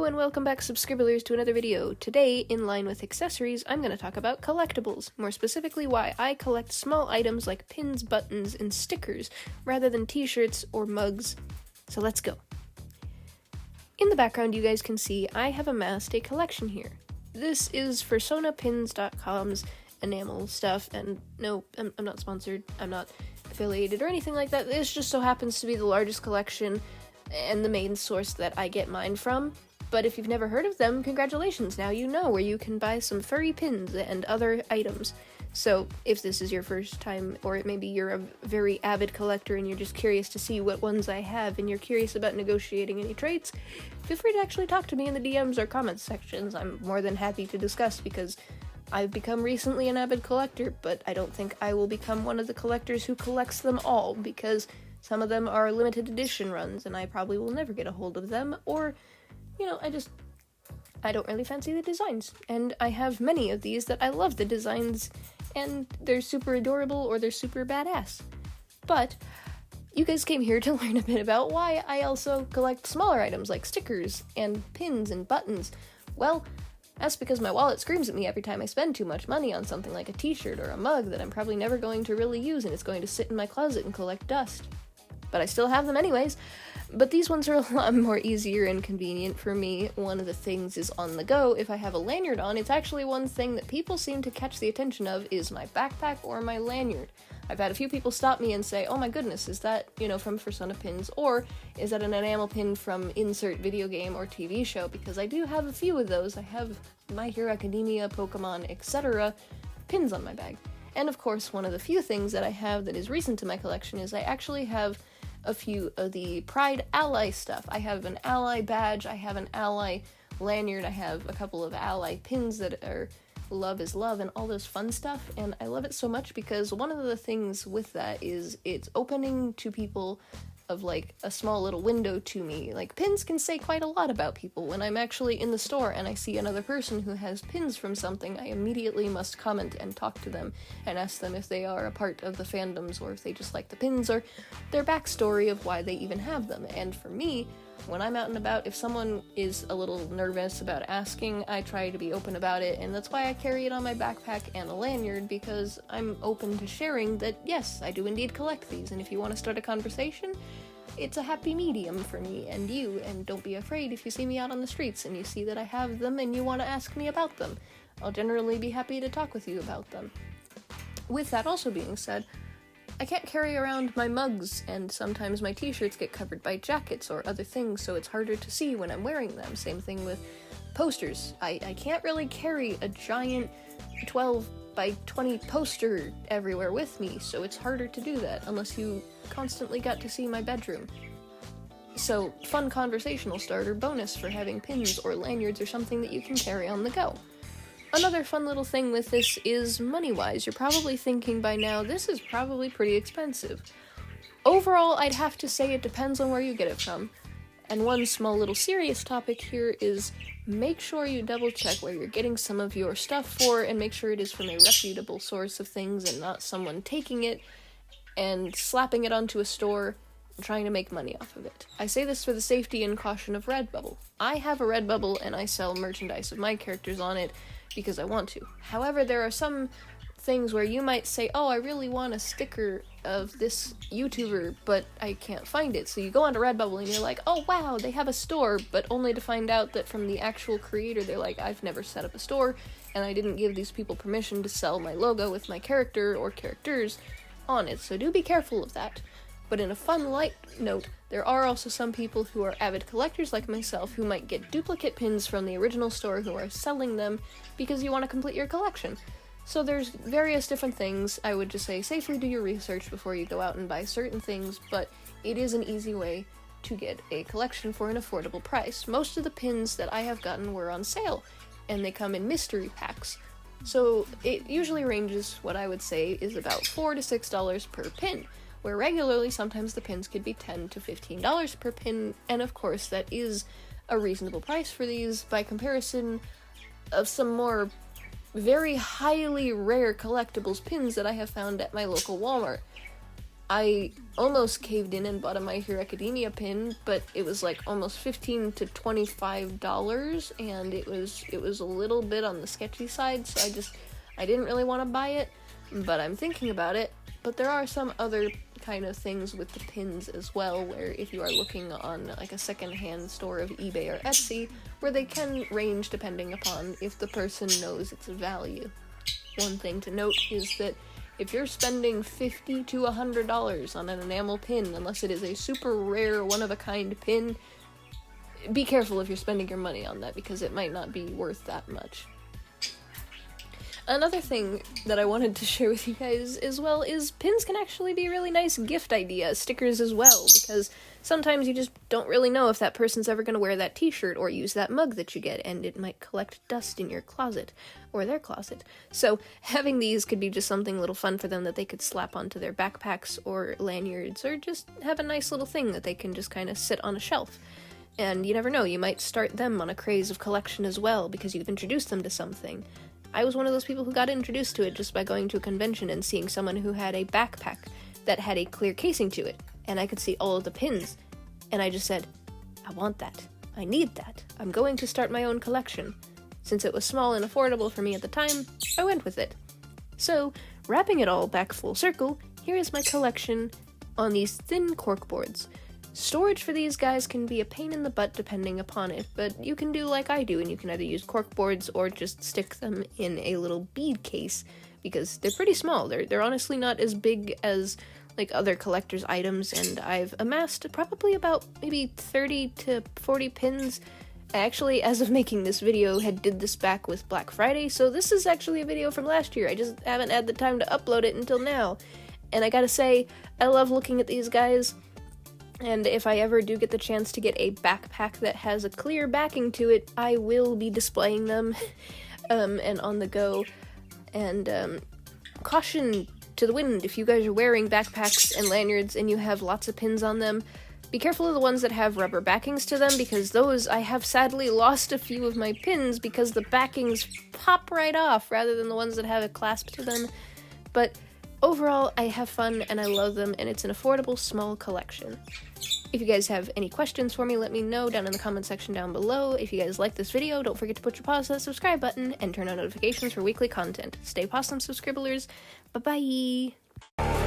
and welcome back, subscribers, to another video. Today, in line with accessories, I'm going to talk about collectibles, more specifically why I collect small items like pins, buttons, and stickers, rather than t-shirts or mugs. So let's go. In the background, you guys can see I have amassed a collection here. This is personapins.com's enamel stuff, and no, I'm not sponsored, I'm not affiliated or anything like that. This just so happens to be the largest collection and the main source that I get mine from. But if you've never heard of them, congratulations, now you know where you can buy some furry pins and other items. So if this is your first time, or maybe you're a very avid collector and you're just curious to see what ones I have and you're curious about negotiating any trades, feel free to actually talk to me in the DMs or comments sections. I'm more than happy to discuss because I've become recently an avid collector, but I don't think I will become one of the collectors who collects them all, because some of them are limited edition runs and I probably will never get a hold of them, or I don't really fancy the designs. And I have many of these that I love the designs, and they're super adorable or they're super badass. But you guys came here to learn a bit about why I also collect smaller items like stickers and pins and buttons. Well, that's because my wallet screams at me every time I spend too much money on something like a t-shirt or a mug that I'm probably never going to really use, and it's going to sit in my closet and collect dust. But I still have them anyways. But these ones are a lot more easier and convenient for me. One of the things is on the go. If I have a lanyard on, it's actually one thing that people seem to catch the attention of is my backpack or my lanyard. I've had a few people stop me and say, oh my goodness, is that, from Persona Pins, or is that an enamel pin from insert video game or TV show? Because I do have a few of those. I have My Hero Academia, Pokemon, etc. pins on my bag. And of course, one of the few things that I have that is recent to my collection is I actually have a few of the Pride Ally stuff. I have an Ally badge, I have an Ally lanyard, I have a couple of Ally pins that are love is love and all this fun stuff, and I love it so much because one of the things with that is it's opening to people of like a small little window to me. Like, pins can say quite a lot about people. When I'm actually in the store and I see another person who has pins from something, I immediately must comment and talk to them and ask them if they are a part of the fandoms or if they just like the pins or their backstory of why they even have them. And for me, when I'm out and about, if someone is a little nervous about asking, I try to be open about it, and that's why I carry it on my backpack and a lanyard, because I'm open to sharing that, yes, I do indeed collect these, and if you want to start a conversation, it's a happy medium for me and you, and don't be afraid if you see me out on the streets and you see that I have them and you want to ask me about them. I'll generally be happy to talk with you about them. With that also being said, I can't carry around my mugs, and sometimes my t-shirts get covered by jackets or other things, so it's harder to see when I'm wearing them. Same thing with posters. I can't really carry a giant 12 by 20 poster everywhere with me, so it's harder to do that unless you constantly got to see my bedroom. So, fun conversational starter bonus for having pins or lanyards or something that you can carry on the go. Another fun little thing with this is money-wise. You're probably thinking by now, this is probably pretty expensive. Overall, I'd have to say it depends on where you get it from. And one small little serious topic here is make sure you double check where you're getting some of your stuff for, and make sure it is from a reputable source of things and not someone taking it and slapping it onto a store and trying to make money off of it. I say this for the safety and caution of Redbubble. I have a Redbubble and I sell merchandise of my characters on it because I want to. However, there are some things where you might say, oh, I really want a sticker of this YouTuber, but I can't find it. So you go onto Redbubble and you're like, oh wow, they have a store, but only to find out that from the actual creator, they're like, I've never set up a store, and I didn't give these people permission to sell my logo with my character or characters on it. So do be careful of that. But in a fun, light note, there are also some people who are avid collectors like myself who might get duplicate pins from the original store who are selling them because you want to complete your collection. So there's various different things. I would just say safely do your research before you go out and buy certain things, but it is an easy way to get a collection for an affordable price. Most of the pins that I have gotten were on sale, and they come in mystery packs. So it usually ranges, what I would say, is about $4 to $6 per pin, where regularly sometimes the pins could be $10 to $15 per pin, and of course that is a reasonable price for these by comparison of some more very highly rare collectibles pins that I have found at my local Walmart. I almost caved in and bought a My Hero Academia pin, but it was like almost $15 to $25, and it was a little bit on the sketchy side, so I didn't really want to buy it, but I'm thinking about it. But there are some other kind of things with the pins as well, where if you are looking on like a secondhand store of eBay or Etsy, where they can range depending upon if the person knows its value. One thing to note is that if you're spending $50 to $100 on an enamel pin, unless it is a super rare, one-of-a-kind pin, be careful if you're spending your money on that, because it might not be worth that much. Another thing that I wanted to share with you guys as well is pins can actually be a really nice gift idea, stickers as well, because sometimes you just don't really know if that person's ever going to wear that t-shirt or use that mug that you get, and it might collect dust in your closet, or their closet. So having these could be just something a little fun for them that they could slap onto their backpacks or lanyards, or just have a nice little thing that they can just kind of sit on a shelf. And you never know, you might start them on a craze of collection as well, because you've introduced them to something. I was one of those people who got introduced to it just by going to a convention and seeing someone who had a backpack that had a clear casing to it, and I could see all of the pins, and I just said, I want that. I need that. I'm going to start my own collection. Since it was small and affordable for me at the time, I went with it. So, wrapping it all back full circle, here is my collection on these thin corkboards. Storage for these guys can be a pain in the butt depending upon it, but you can do like I do, and you can either use corkboards or just stick them in a little bead case, because they're pretty small. They're honestly not as big as like other collector's items, and I've amassed probably about maybe 30 to 40 pins. I actually, as of making this video, did this back with Black Friday, so this is actually a video from last year. I just haven't had the time to upload it until now. And I gotta say, I love looking at these guys. And if I ever do get the chance to get a backpack that has a clear backing to it, I will be displaying them and on the go. And caution to the wind, if you guys are wearing backpacks and lanyards and you have lots of pins on them, be careful of the ones that have rubber backings to them, because those, I have sadly lost a few of my pins because the backings pop right off rather than the ones that have a clasp to them. But overall, I have fun and I love them, and it's an affordable, small collection. If you guys have any questions for me, let me know down in the comment section down below. If you guys like this video, don't forget to put your paws to that subscribe button and turn on notifications for weekly content. Stay possum, subscribblers. Bye-bye!